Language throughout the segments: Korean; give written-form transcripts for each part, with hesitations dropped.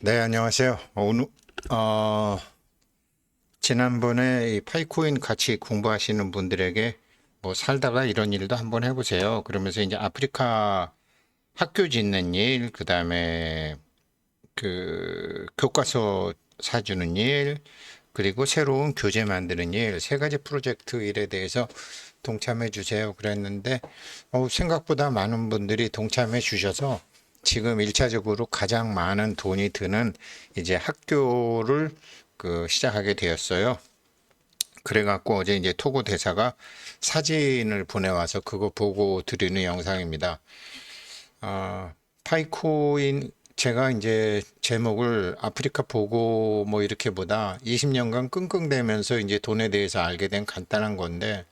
네, 안녕하세요. 오늘, 어, 지난번에 이 파이코인 같이 공부하시는 분들에게 뭐 살다가 이런 일도 한번 해보세요. 그러면서 이제 아프리카 학교 짓는 일, 그 다음에 그 교과서 사주는 일, 그리고 새로운 교재 만드는 일, 세 가지 프로젝트 일에 대해서 동참해 주세요. 그랬는데, 생각보다 많은 분들이 동참해 주셔서 지금 일차적으로 가장 많은 돈이 드는 이제 학교를 시작하게 되었어요. 그래갖고 어제 이제 토고 대사가 사진을 보내와서 그거 보고 드리는 영상입니다. 파이코인 제가 이제 제목을 아프리카 보고 뭐 이렇게보다 20년간 끙끙대면서 이제 돈에 대해서 알게 된 간단한 건데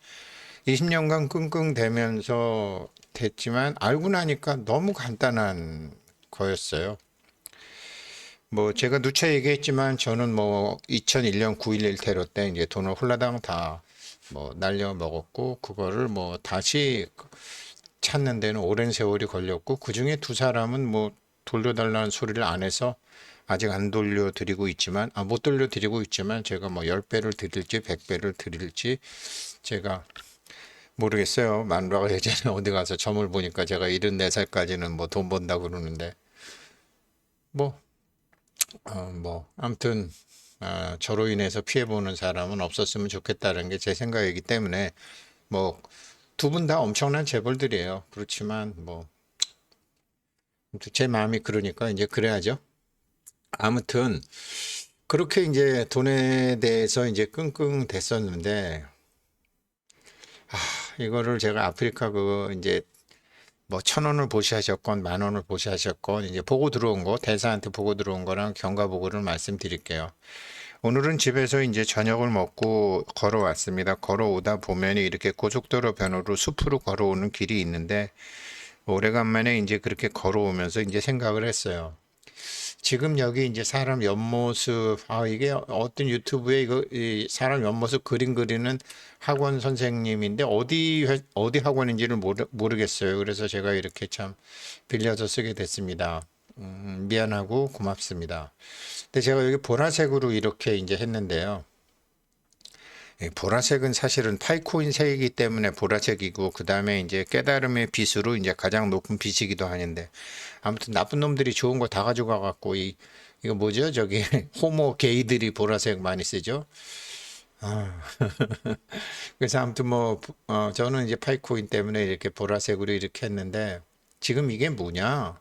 20년간 끙끙대면서 됐지만 알고 나니까 너무 간단한 거였어요. 뭐 제가 누차 얘기했지만 저는 뭐 2001년 9.11 테러 때 이제 돈을 홀라당 다 뭐 날려 먹었고 그거를 뭐 다시 찾는 데는 오랜 세월이 걸렸고 그중에 두 사람은 뭐 돌려달라는 소리를 안 해서 아직 안 돌려드리고 있지만 못 돌려드리고 있지만 제가 뭐 10배를 드릴지 100배를 드릴지 제가 모르겠어요. 마누라가 예전에 어디 가서 점을 보니까 제가 74살까지는 뭐 돈 번다 그러는데 뭐 아무튼 저로 인해서 피해보는 사람은 없었으면 좋겠다는 게 제 생각이기 때문에 뭐 두 분 다 엄청난 재벌들이에요. 그렇지만 뭐 제 마음이 그러니까 이제 그래야죠. 아무튼 그렇게 이제 돈에 대해서 이제 끙끙 댔었는데 이거를 제가 아프리카 그 이제 뭐 1,000원을 보시하셨건 10,000원을 보시하셨건 이제 보고 들어온 거 대사한테 보고 들어온 거랑 경과 보고를 말씀드릴게요. 오늘은 집에서 이제 저녁을 먹고 걸어왔습니다. 걸어오다 보면 이렇게 고속도로 변호로 숲으로 걸어오는 길이 있는데 오래간만에 이제 그렇게 걸어오면서 이제 생각을 했어요. 지금 여기 이제 사람 옆모습, 이게 어떤 유튜브에 이거 이 사람 옆모습 그림 그리는 학원 선생님인데 어디 학원인지를 모르겠어요. 그래서 제가 이렇게 참 빌려서 쓰게 됐습니다. 미안하고 고맙습니다. 근데 제가 여기 보라색으로 이렇게 이제 했는데요. 보라색은 사실은 파이코인 색이기 때문에 보라색이고 그 다음에 이제 깨달음의 빛으로 이제 가장 높은 빛이기도 하는데 아무튼 나쁜 놈들이 좋은 거 다 가져가 갖고 이거 뭐죠? 저기 호모 게이들이 보라색 많이 쓰죠. 아, 그래서 아무튼 뭐 저는 이제 파이코인 때문에 이렇게 보라색으로 이렇게 했는데 지금 이게 뭐냐?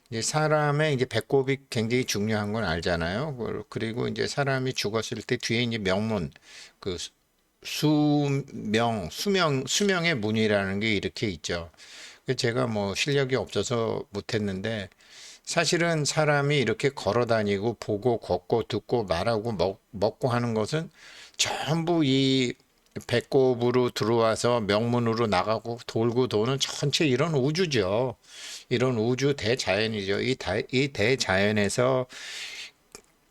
이제 사람의 이제 배꼽이 굉장히 중요한 건 알잖아요. 그리고 이제 사람이 죽었을 때 뒤에 이제 명문 그 수명의 문이라는 게 이렇게 있죠. 제가 뭐 실력이 없어서 못했는데 사실은 사람이 이렇게 걸어 다니고 보고 걷고 듣고 말하고 먹고 하는 것은 전부 이 배꼽으로 들어와서 명문으로 나가고 돌고 도는 전체 이런 우주죠. 이런 우주 대자연이죠. 이 대자연에서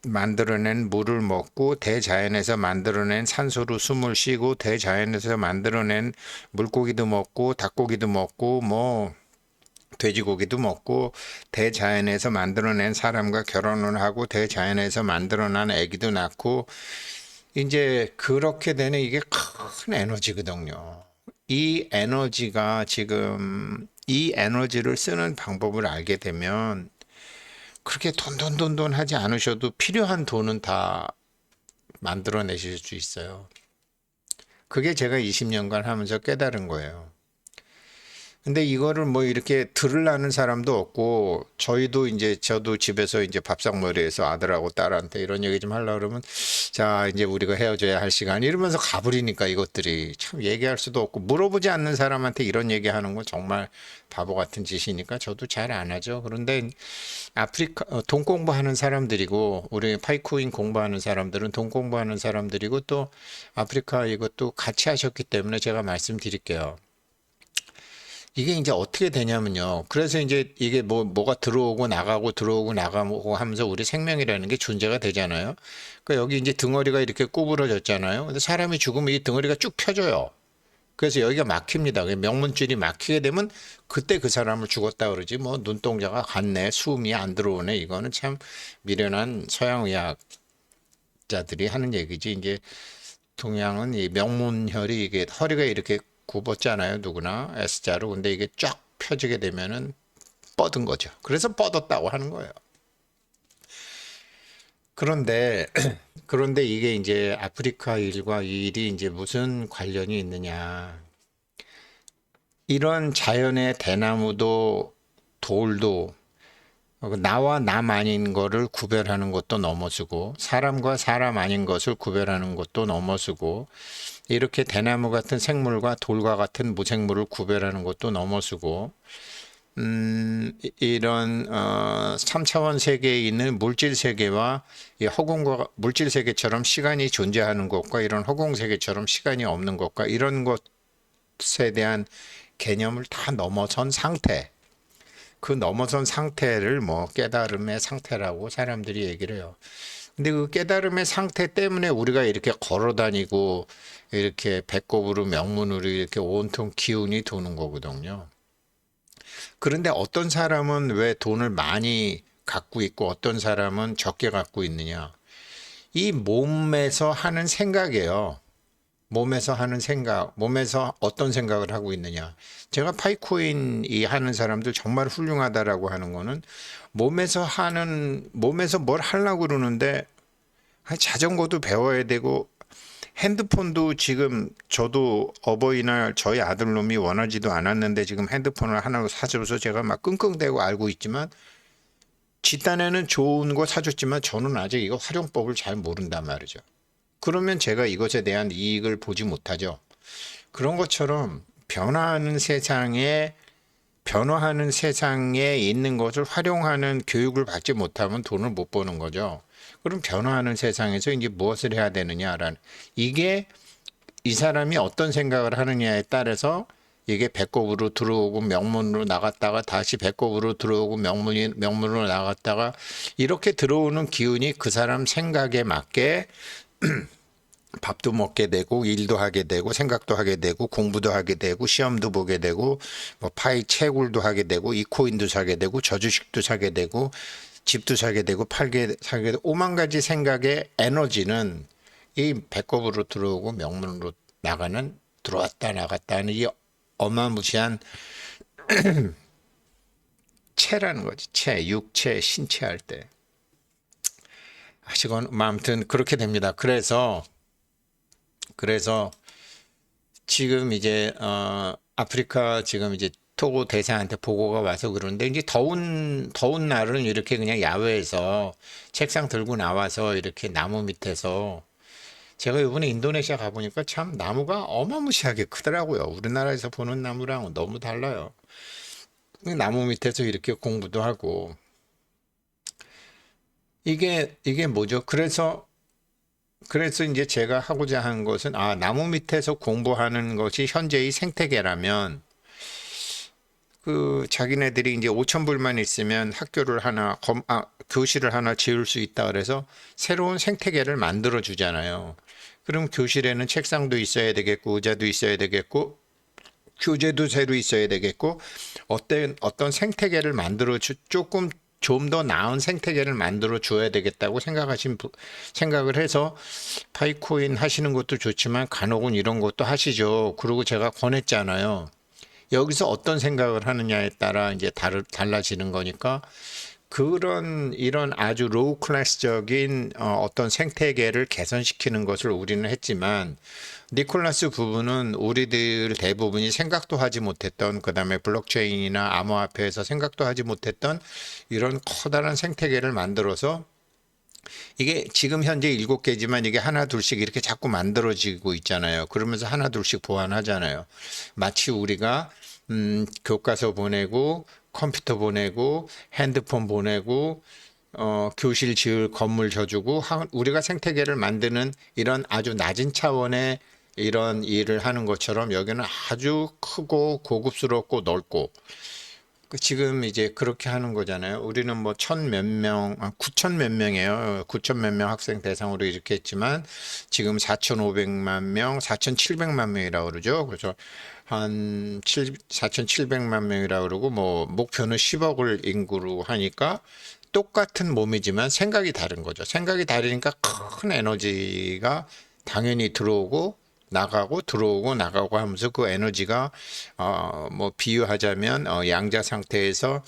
만들어낸 물을 먹고 대자연에서 만들어낸 산소로 숨을 쉬고 대자연에서 만들어낸 물고기도 먹고 닭고기도 먹고 뭐 돼지고기도 먹고 대자연에서 만들어낸 사람과 결혼을 하고 대자연에서 만들어낸 아기도 낳고 이제 그렇게 되는 이게 큰 에너지거든요. 이 에너지를 쓰는 방법을 알게 되면 그렇게 돈 하지 않으셔도 필요한 돈은 다 만들어내실 수 있어요. 그게 제가 20년간 하면서 깨달은 거예요. 근데 이거를 뭐 이렇게 들으려는 사람도 없고 저도 집에서 이제 밥상머리에서 아들하고 딸한테 이런 얘기 좀 하려고 그러면 자 이제 우리가 헤어져야 할 시간 이러면서 가버리니까 이것들이 참 얘기할 수도 없고 물어보지 않는 사람한테 이런 얘기하는 건 정말 바보 같은 짓이니까 저도 잘 안 하죠. 그런데 아프리카 돈 공부하는 사람들이고 우리 파이코인 공부하는 사람들은 돈 공부하는 사람들이고 또 아프리카 이것도 같이 하셨기 때문에 제가 말씀드릴게요. 이게 이제 어떻게 되냐면요. 그래서 이제 이게 뭐가 들어오고 나가고 들어오고 나가고 하면서 우리 생명이라는 게 존재가 되잖아요. 그러니까 여기 이제 덩어리가 이렇게 구부러졌잖아요. 근데 사람이 죽으면 이 덩어리가 쭉 펴져요. 그래서 여기가 막힙니다. 명문줄이 막히게 되면 그때 그 사람을 죽었다 그러지. 뭐 눈동자가 갔네, 숨이 안 들어오네. 이거는 참 미련한 서양의학자들이 하는 얘기지. 이제 동양은 이 명문혈이 이게 허리가 이렇게 굽었잖아요. 누구나 S자로. 근데 이게 쫙 펴지게 되면은 뻗은 거죠. 그래서 뻗었다고 하는 거예요. 그런데 그런데 이게 이제 아프리카 일과 이 일이 이제 무슨 관련이 있느냐. 이런 자연의 대나무도 돌도 나와 남 아닌 거를 구별하는 것도 넘어서고 사람과 사람 아닌 것을 구별하는 것도 넘어서고 이렇게 대나무 같은 생물과 돌과 같은 무생물을 구별하는 것도 넘어서고 이런 3차원 세계에 있는 물질 세계와 이 허공과 물질 세계처럼 시간이 존재하는 것과 이런 허공 세계처럼 시간이 없는 것과 이런 것에 대한 개념을 다 넘어선 상태. 그 넘어선 상태를 뭐 깨달음의 상태라고 사람들이 얘기를 해요. 근데 그 깨달음의 상태 때문에 우리가 이렇게 걸어 다니고 이렇게 배꼽으로 명문으로 이렇게 온통 기운이 도는 거거든요. 그런데 어떤 사람은 왜 돈을 많이 갖고 있고 어떤 사람은 적게 갖고 있느냐? 이 몸에서 하는 생각이에요. 몸에서 하는 생각, 몸에서 어떤 생각을 하고 있느냐. 제가 파이코인 이 하는 사람들 정말 훌륭하다라고 하는 거는 몸에서 뭘 하려고 그러는데 자전거도 배워야 되고 핸드폰도 지금 저도 어버이날 저희 아들놈이 원하지도 않았는데 지금 핸드폰을 하나 사줘서 제가 막 끙끙대고 알고 있지만 지 딴에는 좋은 거 사줬지만 저는 아직 이거 활용법을 잘 모른단 말이죠. 그러면 제가 이것에 대한 이익을 보지 못하죠. 그런 것처럼 변화하는 세상에 있는 것을 활용하는 교육을 받지 못하면 돈을 못 버는 거죠. 그럼 변화하는 세상에서 이제 무엇을 해야 되느냐라는 이게 이 사람이 어떤 생각을 하느냐에 따라서 이게 배꼽으로 들어오고 명문으로 나갔다가 다시 배꼽으로 들어오고 명문으로 나갔다가 이렇게 들어오는 기운이 그 사람 생각에 맞게 밥도 먹게 되고 일도 하게 되고 생각도 하게 되고 공부도 하게 되고 시험도 보게 되고 뭐 파이 채굴도 하게 되고 이 코인도 사게 되고 저 주식도 사게 되고 집도 사게 되고 사게 되고 오만 가지 생각의 에너지는 이 배꼽으로 들어오고 명문으로 나가는 들어왔다 나갔다 하는 이 어마무시한 체라는 거지. 육체, 신체 할 때. 아무튼 그렇게 됩니다. 그래서 지금 이제 아프리카 지금 이제 토고 대사한테 보고가 와서 그러는데 이제 더운 날은 이렇게 그냥 야외에서 책상 들고 나와서 이렇게 나무 밑에서 제가 이번에 인도네시아 가보니까 참 나무가 어마무시하게 크더라고요. 우리나라에서 보는 나무랑 너무 달라요. 나무 밑에서 이렇게 공부도 하고 이게 뭐죠? 그래서 이제 제가 하고자 한 것은 나무 밑에서 공부하는 것이 현재의 생태계라면 그 자기네들이 이제 5천 불만 있으면 교실을 하나 지을 수 있다 그래서 새로운 생태계를 만들어 주잖아요. 그럼 교실에는 책상도 있어야 되겠고 의자도 있어야 되겠고 교재도 새로 있어야 되겠고 어떤 생태계를 조금 좀 더 나은 생태계를 만들어 줘야 되겠다고 생각을 해서 파이코인 하시는 것도 좋지만 간혹은 이런 것도 하시죠. 그리고 제가 권했잖아요. 여기서 어떤 생각을 하느냐에 따라 이제 달라지는 거니까 이런 아주 로우 클래스적인 어떤 생태계를 개선시키는 것을 우리는 했지만 니콜라스 부부는 우리들 대부분이 생각도 하지 못했던 그다음에 블록체인이나 암호화폐에서 생각도 하지 못했던 이런 커다란 생태계를 만들어서 이게 지금 현재 7개지만 이게 하나 둘씩 이렇게 자꾸 만들어지고 있잖아요. 그러면서 하나 둘씩 보완하잖아요. 마치 우리가 교과서 보내고 컴퓨터 보내고 핸드폰 보내고 교실 지을 건물 져주고 우리가 생태계를 만드는 이런 아주 낮은 차원의 이런 일을 하는 것처럼 여기는 아주 크고 고급스럽고 넓고 지금 이제 그렇게 하는 거잖아요. 우리는 뭐 천 몇 명, 9천 몇 명이에요. 9천 몇 명 학생 대상으로 이렇게 했지만 지금 4,500만 명, 4,700만 명이라고 그러죠. 그래서 한 4,700만 명이라고 그러고 뭐 목표는 10억을 인구로 하니까 똑같은 몸이지만 생각이 다른 거죠. 생각이 다르니까 큰 에너지가 당연히 들어오고 나가고 들어오고 나가고 하면서 그 에너지가 뭐 비유하자면 양자 상태에서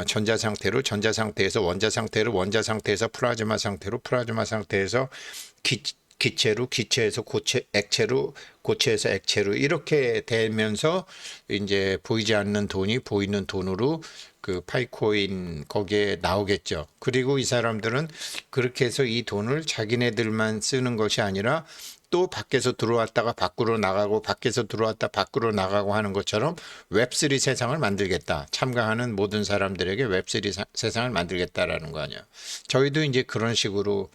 전자 상태로 전자 상태에서 원자 상태로 원자 상태에서 플라즈마 상태로 플라즈마 상태에서 기체로 기체에서 고체 액체로 고체에서 액체로 이렇게 되면서 이제 보이지 않는 돈이 보이는 돈으로 그 파이코인 거기에 나오겠죠. 그리고 이 사람들은 그렇게 해서 이 돈을 자기네들만 쓰는 것이 아니라 또 밖에서 들어왔다가 밖으로 나가고 밖에서 들어왔다 밖으로 나가고 하는 것처럼 웹3 세상을 만들겠다. 참가하는 모든 사람들에게 웹3 세상을 만들겠다라는 거 아니야. 저희도 이제 그런 식으로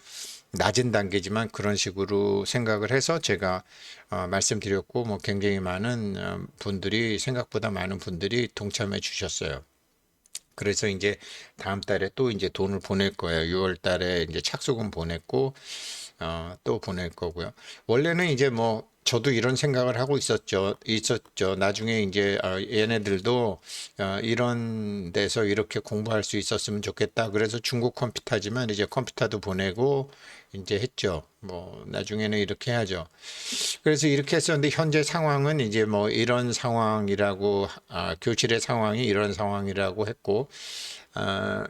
낮은 단계지만 그런 식으로 생각을 해서 제가 말씀드렸고 뭐 굉장히 많은 분들이 생각보다 많은 분들이 동참해 주셨어요. 그래서 이제 다음 달에 또 이제 돈을 보낼 거예요. 6월 달에 이제 착수금 보냈고 또 보낼 거고요. 원래는 이제 뭐 저도 이런 생각을 하고 있었죠. 나중에 이제 얘네들도 이런 데서 이렇게 공부할 수 있었으면 좋겠다. 그래서 중국 컴퓨터지만 이제 컴퓨터도 보내고 이제 했죠. 뭐 나중에는 이렇게 해야죠. 그래서 이렇게 했었는데 현재 상황은 이제 뭐 이런 상황이라고 교실의 상황이 이런 상황이라고 했고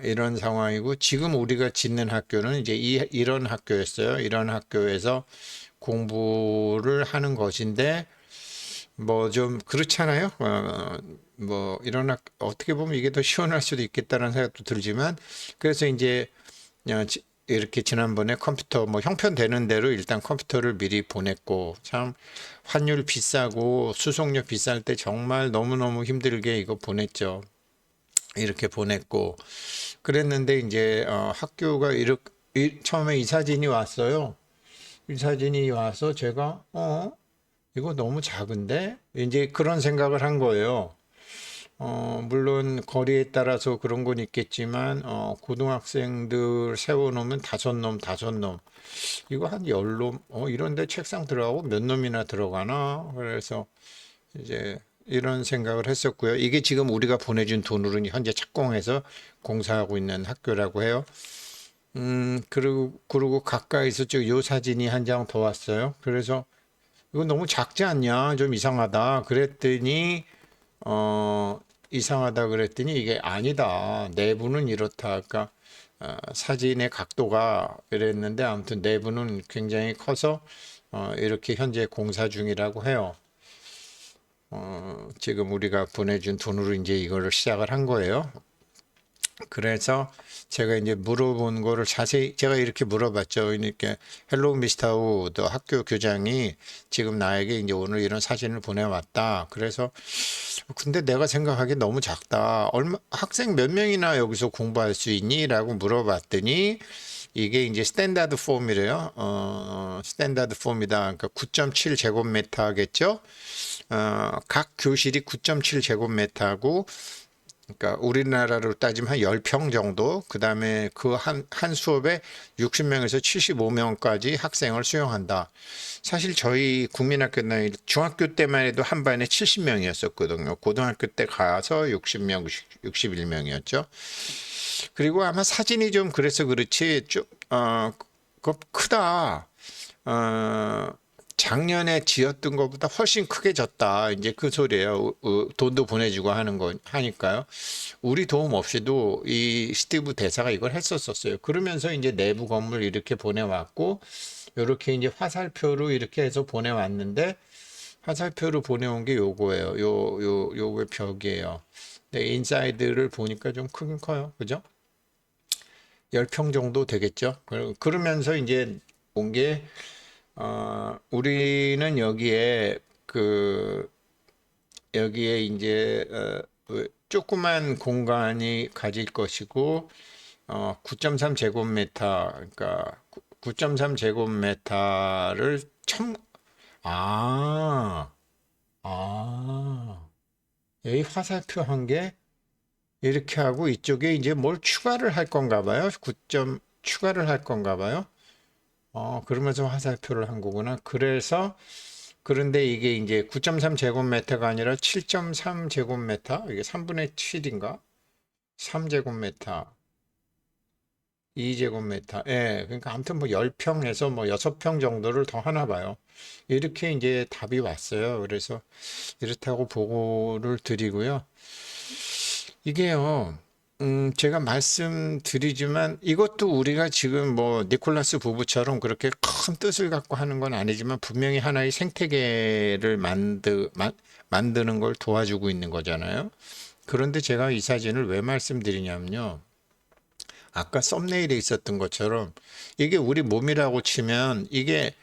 이런 상황이고 지금 우리가 짓는 학교는 이제 이런 학교였어요. 이런 학교에서 공부를 하는 것인데 뭐 좀 그렇잖아요. 뭐 이런 어떻게 보면 이게 더 시원할 수도 있겠다는 생각도 들지만 그래서 이제 이렇게 지난번에 컴퓨터 뭐 형편되는 대로 일단 컴퓨터를 미리 보냈고 참 환율 비싸고 수송료 비쌀 때 정말 너무너무 힘들게 이거 보냈죠. 이렇게 보냈고 그랬는데 이제 학교가 이렇게 처음에 이 사진이 왔어요. 이 사진이 와서 제가 이거 너무 작은데 이제 그런 생각을 한 거예요. 물론 거리에 따라서 그런 건 있겠지만 고등학생들 세워놓으면 다섯 놈 이거 한 열 놈 이런데 책상 들어가고 몇 놈이나 들어가나 그래서 이제 이런 생각을 했었고요. 이게 지금 우리가 보내준 돈으로 현재 착공해서 공사하고 있는 학교라고 해요. 그리고 가까이서 요 사진이 한 장 더 왔어요. 그래서 이거 너무 작지 않냐? 좀 이상하다. 그랬더니 이상하다 그랬더니 이게 아니다. 내부는 이렇다. 그러니까 사진의 각도가 이랬는데 아무튼 내부는 굉장히 커서 이렇게 현재 공사 중이라고 해요. 지금 우리가 보내준 돈으로 이제 이거를 시작을 한 거예요. 그래서 제가 이제 물어본 거를 자세히 제가 이렇게 물어봤죠. 이렇게 헬로우 미스터 우드 학교 교장이 지금 나에게 이제 오늘 이런 사진을 보내왔다. 그래서 근데 내가 생각하기에 너무 작다. 학생 몇 명이나 여기서 공부할 수 있니? 라고 물어봤더니 이게 이제 스탠다드 폼이래요. 스탠다드 폼이다. 그러니까 9.7 제곱미터겠죠? 각 교실이 9.7 제곱미터고 그러니까 우리나라로 따지면 한 10평 정도, 그 다음에 그 한 수업에 60명에서 75명까지 학생을 수용한다. 사실 저희 국민학교 나이 중학교 때만 해도 한 반에 70명이었었거든요. 고등학교 때 가서 60명, 61명이었죠. 그리고 아마 사진이 좀 그래서 그렇지, 그거 크다. 작년에 지었던 것보다 훨씬 크게 졌다. 이제 그 소리예요. 돈도 보내주고 하는 거 하니까요. 우리 도움 없이도 이 스티브 대사가 이걸 했었었어요. 그러면서 이제 내부 건물 이렇게 보내왔고, 이렇게 이제 화살표로 이렇게 해서 보내왔는데, 화살표로 보내온 게 요거예요. 요거 벽이에요. 근데 인사이드를 보니까 좀 크긴 커요. 그죠? 10평 정도 되겠죠. 그러면서 이제 온 게, 우리는 여기에 이제, 조그만 공간이 가질 것이고, 9.3 제곱미터, 그러니까 9.3 제곱미터를 아, 아, 여기 화살표 한 게, 이렇게 하고 이쪽에 이제 뭘 추가를 할 건가 봐요. 9점 추가를 할 건가 봐요. 그러면서 화살표를 한 거구나. 그래서 그런데 이게 이제 9.3 제곱미터가 아니라 7.3 제곱미터. 이게 3분의 7인가? 3 제곱미터. 2제곱미터. 예. 그러니까 아무튼 뭐 10평에서 뭐 6평 정도를 더 하나 봐요. 이렇게 이제 답이 왔어요. 그래서 이렇다고 보고를 드리고요. 이게요, 제가 말씀드리지만 이것도 우리가 지금 뭐 니콜라스 부부처럼 그렇게 큰 뜻을 갖고 하는 건 아니지만 분명히 하나의 생태계를 만드는 걸 도와주고 있는 거잖아요. 그런데 제가 이 사진을 왜 말씀드리냐면요. 아까 썸네일에 있었던 것처럼 이게 우리 몸이라고 치면 이게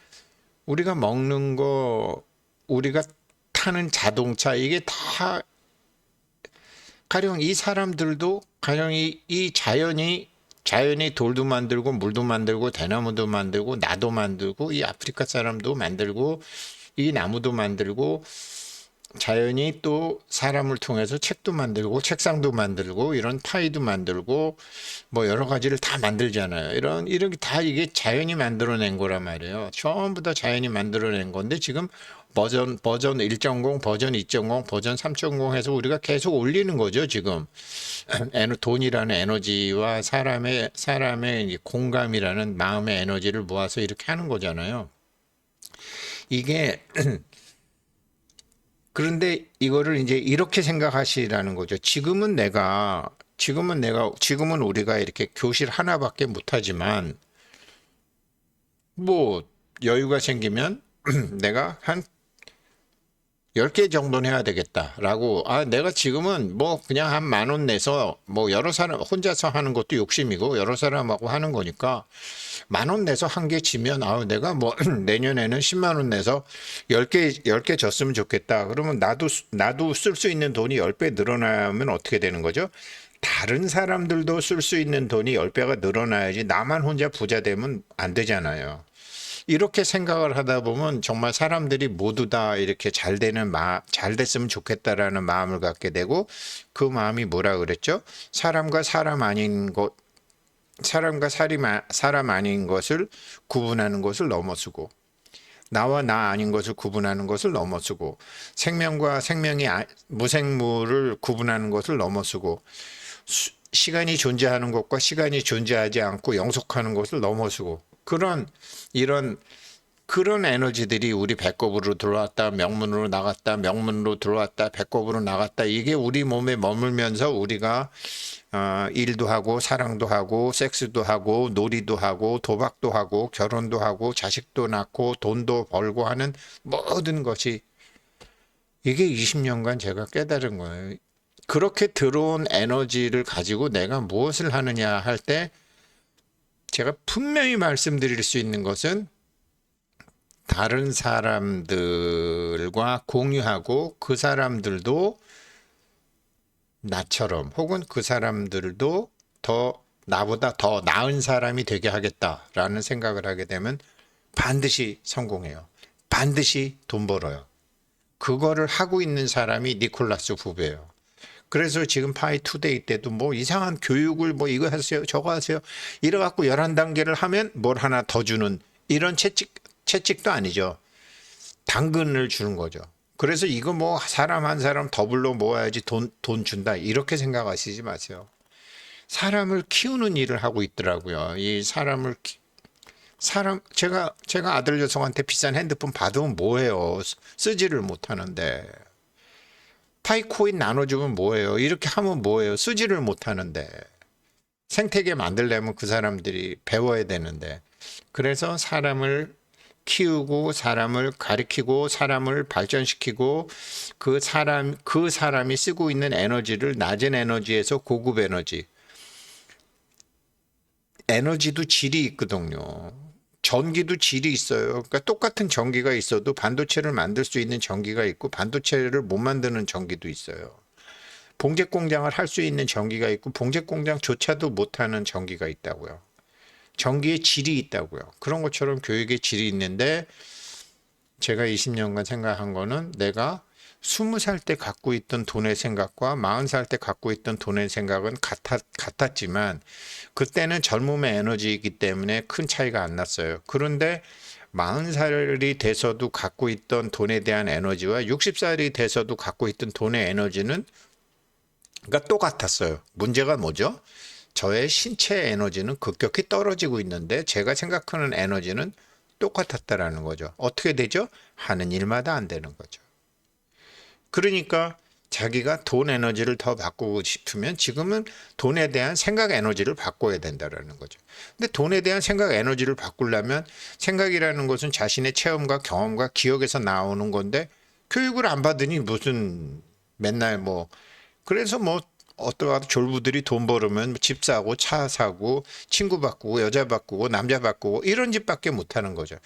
우리가 먹는 거, 우리가 타는 자동차, 이게 다 가령 이 사람들도 가령 이 자연이 돌도 만들고 물도 만들고 대나무도 만들고 나도 만들고 이 아프리카 사람도 만들고 이 나무도 만들고 자연이 또 사람을 통해서 책도 만들고 책상도 만들고 이런 파이도 만들고 뭐 여러 가지를 다 만들잖아요. 이런 다 이게 자연이 만들어낸 거란 말이에요. 전부 다 자연이 만들어낸 건데 지금 버전 1.0, 버전 2.0, 버전 3.0 해서 우리가 계속 올리는 거죠, 지금. 돈이라는 에너지와 사람의 이 공감이라는 마음의 에너지를 모아서 이렇게 하는 거잖아요. 이게 그런데 이거를 이제 이렇게 생각하시라는 거죠. 지금은 우리가 이렇게 교실 하나밖에 못하지만, 뭐, 여유가 생기면 내가 한 10개 정도는 해야 되겠다라고, 내가 지금은 뭐 그냥 한 10,000원 내서 뭐 여러 사람, 혼자서 하는 것도 욕심이고 여러 사람하고 하는 거니까 10,000원 내서 한 개 지면, 내가 뭐 내년에는 10만 원 내서 10개 줬으면 좋겠다. 그러면 나도 쓸 수 있는 돈이 10배 늘어나면 어떻게 되는 거죠? 다른 사람들도 쓸 수 있는 돈이 10배가 늘어나야지 나만 혼자 부자 되면 안 되잖아요. 이렇게 생각을 하다 보면 정말 사람들이 모두 다 이렇게 잘 됐으면 좋겠다라는 마음을 갖게 되고 그 마음이 뭐라 그랬죠? 사람과 사람 아닌 것을 구분하는 것을 넘어서고 나와 나 아닌 것을 구분하는 것을 넘어서고 생명과 무생물을 구분하는 것을 넘어서고 시간이 존재하는 것과 시간이 존재하지 않고 영속하는 것을 넘어서고 이런 그런 에너지들이 우리 배꼽으로 들어왔다 명문으로 나갔다 명문으로 들어왔다 배꼽으로 나갔다 이게 우리 몸에 머물면서 우리가 일도 하고 사랑도 하고 섹스도 하고 놀이도 하고 도박도 하고 결혼도 하고 자식도 낳고 돈도 벌고 하는 모든 것이 이게 20년간 제가 깨달은 거예요. 그렇게 들어온 에너지를 가지고 내가 무엇을 하느냐 할 때 제가 분명히 말씀드릴 수 있는 것은 다른 사람들과 공유하고 그 사람들도 나처럼 혹은 그 사람들도 나보다 더 나은 사람이 되게 하겠다라는 생각을 하게 되면 반드시 성공해요. 반드시 돈 벌어요. 그거를 하고 있는 사람이 니콜라스 부부예요. 그래서 지금 파이 투데이 때도 뭐 이상한 교육을 뭐 이거 하세요 저거 하세요 이래갖고 11단계를 하면 뭘 하나 더 주는 이런 채찍도 아니죠. 당근을 주는 거죠. 그래서 이거 뭐 사람 한 사람 더블로 모아야지 돈 준다 이렇게 생각하시지 마세요. 사람을 키우는 일을 하고 있더라고요. 이 제가 아들 여성한테 비싼 핸드폰 받으면 뭐해요? 쓰지를 못하는데. 파이코인 나눠주면 뭐해요? 이렇게 하면 뭐해요? 쓰지를 못하는데. 생태계 만들려면 그 사람들이 배워야 되는데. 그래서 사람을 키우고 사람을 가리키고 사람을 발전시키고 그 사람이 쓰고 있는 에너지를 낮은 에너지에서 고급 에너지도 질이 있거든요. 전기도 질이 있어요. 그러니까 똑같은 전기가 있어도 반도체를 만들 수 있는 전기가 있고 반도체를 못 만드는 전기도 있어요. 봉제 공장을 할 수 있는 전기가 있고 봉제 공장조차도 못하는 전기가 있다고요. 전기의 질이 있다고요. 그런 것처럼 교육의 질이 있는데 제가 20년간 생각한 거는 내가 20살 때 갖고 있던 돈의 생각과 40살 때 갖고 있던 돈의 생각은 같았지만 그때는 젊음의 에너지이기 때문에 큰 차이가 안 났어요. 그런데 40살이 돼서도 갖고 있던 돈에 대한 에너지와 60살이 돼서도 갖고 있던 돈의 에너지는 그러니까 똑같았어요. 문제가 뭐죠? 저의 신체 에너지는 급격히 떨어지고 있는데 제가 생각하는 에너지는 똑같았다라는 거죠. 어떻게 되죠? 하는 일마다 안 되는 거죠. 그러니까 자기가 돈 에너지를 더 바꾸고 싶으면 지금은 돈에 대한 생각 에너지를 바꿔야 된다라는 거죠. 근데 돈에 대한 생각 에너지를 바꾸려면 생각이라는 것은 자신의 체험과 경험과 기억에서 나오는 건데 교육을 안 받으니 무슨 맨날 뭐 그래서 뭐 어떠한 졸부들이 돈 벌으면 집 사고 차 사고 친구 바꾸고 여자 바꾸고 남자 바꾸고 이런 짓밖에 못 하는 거죠.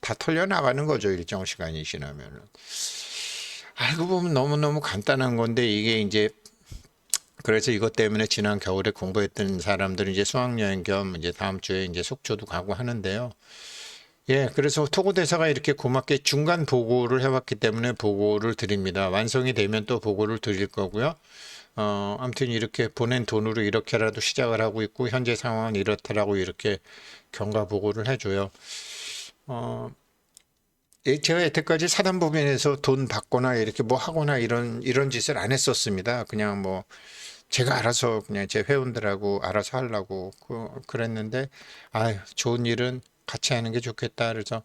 다 털려 나가는 거죠. 일정 시간이 지나면은. 알고 보면 너무너무 간단한 건데 이게 이제 그래서 이것 때문에 지난 겨울에 공부했던 사람들은 이제 수학여행 겸 이제 다음 주에 이제 속초도 가고 하는데요. 예, 그래서 토고 대사가 이렇게 고맙게 중간 보고를 해왔기 때문에 보고를 드립니다. 완성이 되면 또 보고를 드릴 거고요. 아무튼 이렇게 보낸 돈으로 이렇게라도 시작을 하고 있고 현재 상황은 이렇다라고 이렇게 경과 보고를 해줘요. 제가 여태까지 사단법인에서 돈 받거나 이렇게 뭐 하거나 이런 짓을 안 했었습니다. 그냥 뭐 제가 알아서 그냥 제 회원들하고 알아서 하려고 그랬는데 아유 좋은 일은 같이 하는 게 좋겠다. 그래서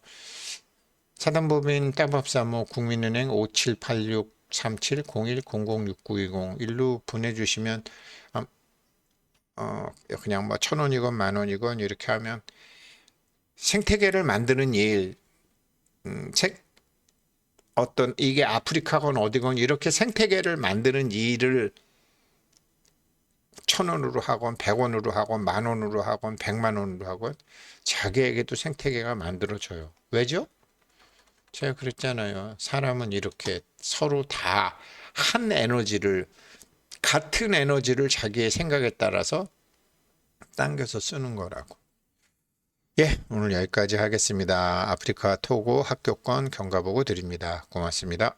사단법인 따밥사모 국민은행 57863701006920 일로 보내주시면 그냥 뭐 1,000원이건 10,000원이건 이렇게 하면 생태계를 만드는 일 어떤 이게 아프리카건 어디건 이렇게 생태계를 만드는 일을 1,000원으로 하건 100원으로 하건 10,000원으로 하건 100만 원으로 하건 자기에게도 생태계가 만들어져요. 왜죠? 제가 그랬잖아요. 사람은 이렇게 서로 다 한 에너지를 같은 에너지를 자기의 생각에 따라서 당겨서 쓰는 거라고. 예, 오늘 여기까지 하겠습니다. 아프리카 토고 합격권 경과 보고 드립니다. 고맙습니다.